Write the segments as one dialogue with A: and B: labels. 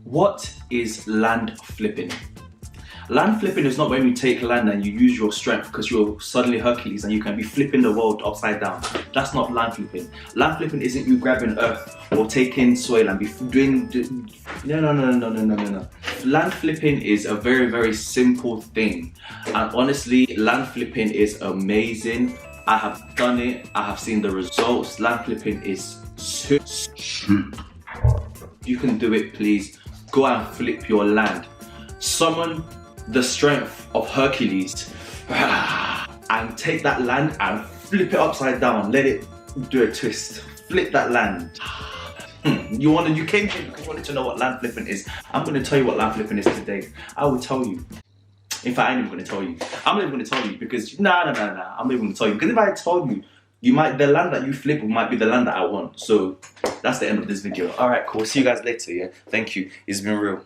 A: What is land flipping? Land flipping is not when you take land and you use your strength because you're suddenly Hercules and you can be flipping the world upside down. That's not land flipping. Land flipping isn't you grabbing earth or taking soil and be doing... No. Land flipping is a very, very simple thing. And honestly, land flipping is amazing. I have done it. I have seen the results. Land flipping is sick. You can do it, please. Go and flip your land. Summon the strength of Hercules and take that land and flip it upside down. Let it do a twist. Flip that land. You came here because you wanted to know what land flipping is. I'm going to tell you what land flipping is today. I will tell you. In fact, I ain't even going to tell you. I'm not even going to tell you because I'm not even going to tell you because if I told you, the land that you flip might be the land that I want. So that's the end of this video. All right, cool. See you guys later. Yeah. Thank you. It's been real.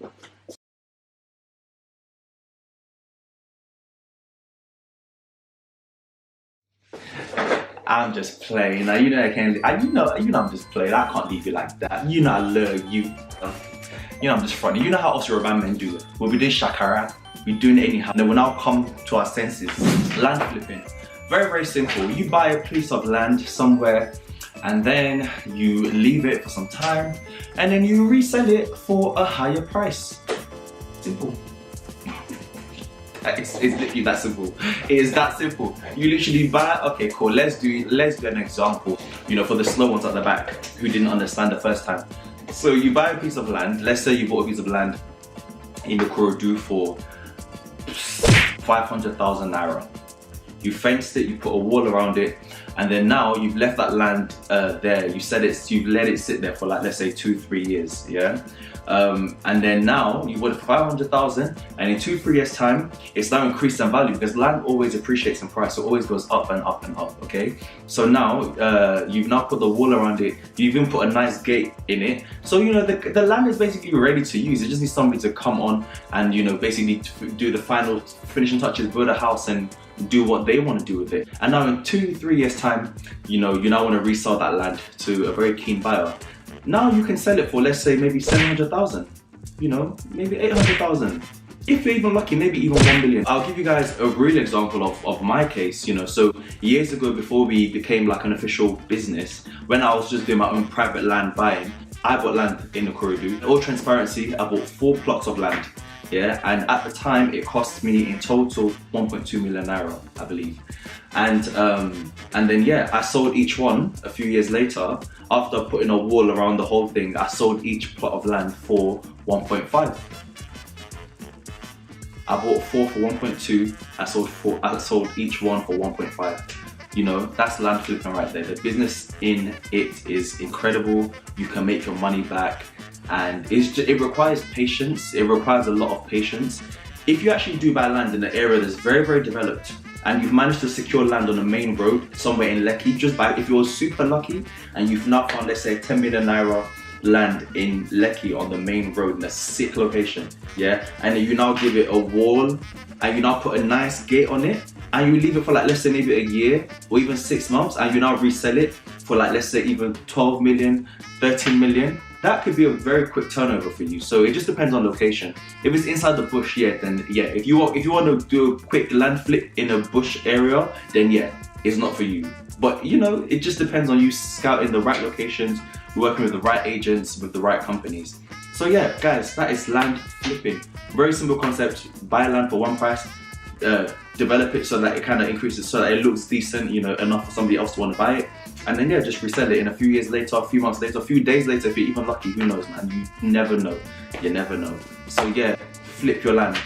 A: I'm just playing. Now, you know I can't. I'm just playing. I can't leave you like that. You know I love you. You know I'm just funny. You know how us Yoruba men do it. We'll be doing shakara. We're doing it anyhow. Then we'll now come to our senses. Land flipping. Very, very simple. You buy a piece of land somewhere, and then you leave it for some time, and then you resell it for a higher price. Simple. It's literally that simple. It is that simple. You literally buy, okay, cool, let's do an example, you know, for the slow ones at the back who didn't understand the first time. So you buy a piece of land, let's say you bought a piece of land in the Korodu for 500,000 Naira. You fenced it, you put a wall around it, and then now you've left that land there, you've let it sit there for like, let's say 2-3 years, yeah? And then now you bought it for 500,000, and in 2-3 years time it's now increased in value because land always appreciates in price, so it always goes up and up and up. Okay, so now you've now put the wall around it, you even put a nice gate in it, so you know the land is basically ready to use. It just needs somebody to come on and, you know, basically do the final finishing touches, build a house and do what they want to do with it. And now in 2-3 years time, you know, you now want to resell that land to a very keen buyer. Now you can sell it for, let's say, maybe 700,000, you know, maybe 800,000. If you're even lucky, maybe even 1 million. I'll give you guys a real example of my case, you know. So years ago, before we became like an official business, when I was just doing my own private land buying, I bought land in the Korodu. In all transparency, I bought 4 plots of land. Yeah, and at the time it cost me in total 1.2 million Naira, I believe. And then yeah, I sold each one a few years later. After putting a wall around the whole thing, I sold each plot of land for 1.5. I bought 4 for 1.2. I sold each one for 1.5. You know, that's land flipping right there. The business in it is incredible. You can make your money back. And it requires patience. It requires a lot of patience. If you actually do buy land in an area that's very, very developed and you've managed to secure land on a main road somewhere in Lekki, just buy it. If you're super lucky and you've now found, let's say, 10 million Naira land in Lekki on the main road in a sick location, yeah, and then you now give it a wall and you now put a nice gate on it and you leave it for like, let's say, maybe a year or even 6 months, and you now resell it for like, let's say, even 12 million, 13 million, that could be a very quick turnover for you. So it just depends on location. If it's inside the bush, yeah, then yeah. If you want to do a quick land flip in a bush area, then yeah, it's not for you. But you know, it just depends on you scouting the right locations, working with the right agents, with the right companies. So yeah, guys, that is land flipping. Very simple concept. Buy land for one price, develop it so that it kind of increases, so that it looks decent, you know, enough for somebody else to want to buy it. And then yeah, just resell it in a few years later, a few months later, a few days later, if you're even lucky. Who knows, man? You never know. You never know. So yeah, flip your land.